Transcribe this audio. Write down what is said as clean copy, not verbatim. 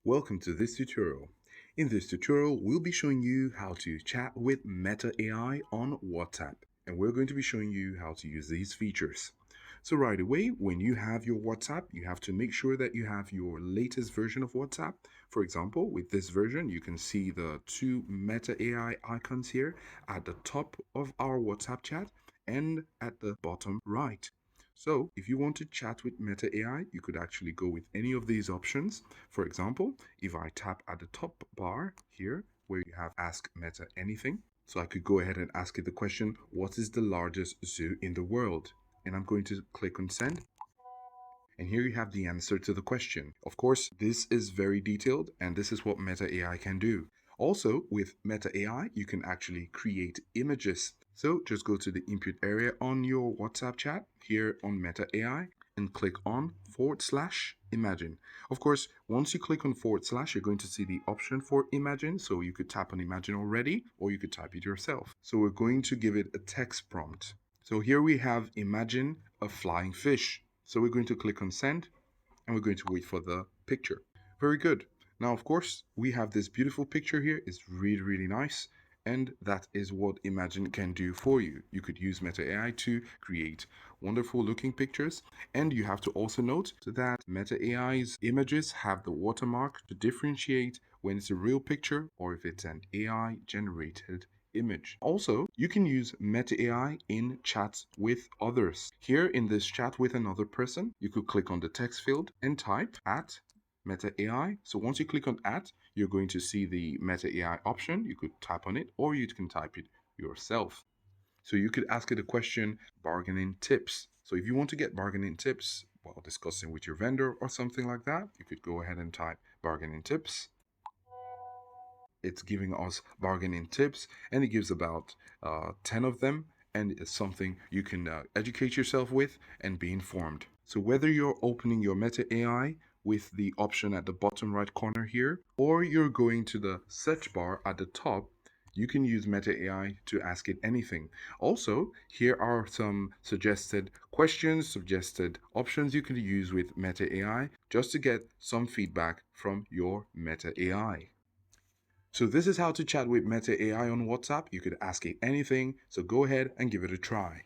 Welcome to this tutorial. In this tutorial, we'll be showing you how to chat with Meta AI on WhatsApp, and we're going to be showing you how to use these features. So right away, when you have your WhatsApp, you have to make sure that you have your latest version of WhatsApp. For example, with this version, you can see the two Meta AI icons here at the top of our WhatsApp chat and at the bottom right. So if you want to chat with Meta AI, you could actually go with any of these options. For example, if I tap at the top bar here where you have Ask Meta Anything, so I could go ahead and ask it the question, what is the largest zoo in the world? And I'm going to click on send. And here you have the answer to the question. Of course, this is very detailed and this is what Meta AI can do. Also, with Meta AI, you can actually create images. So just go to the input area on your WhatsApp chat here on Meta AI and click on /imagine. Of course, once you click on /, you're going to see the option for imagine. So you could tap on imagine already, or you could type it yourself. So we're going to give it a text prompt. So here we have imagine a flying fish. So we're going to click on send and we're going to wait for the picture. Very good. Now, of course, we have this beautiful picture here. It's really, really nice. And that is what Imagine can do for you. You could use Meta AI to create wonderful looking pictures. And you have to also note that Meta AI's images have the watermark to differentiate when it's a real picture or if it's an AI generated image. Also, you can use Meta AI in chats with others. Here in this chat with another person, you could click on the text field and type at Meta AI. So once you click on at, you're going to see the Meta AI option. You could tap on it or you can type it yourself. So you could ask it a question, bargaining tips. So if you want to get bargaining tips while discussing with your vendor or something like that, you could go ahead and type bargaining tips. It's giving us bargaining tips and it gives about 10 of them, and it's something you can educate yourself with and be informed. So whether you're opening your Meta AI with the option at the bottom right corner here, or you're going to the search bar at the top, you can use Meta AI to ask it anything. Also, here are some suggested questions, suggested options you can use with Meta AI just to get some feedback from your Meta AI. So this is how to chat with Meta AI on WhatsApp. You could ask it anything, so go ahead and give it a try.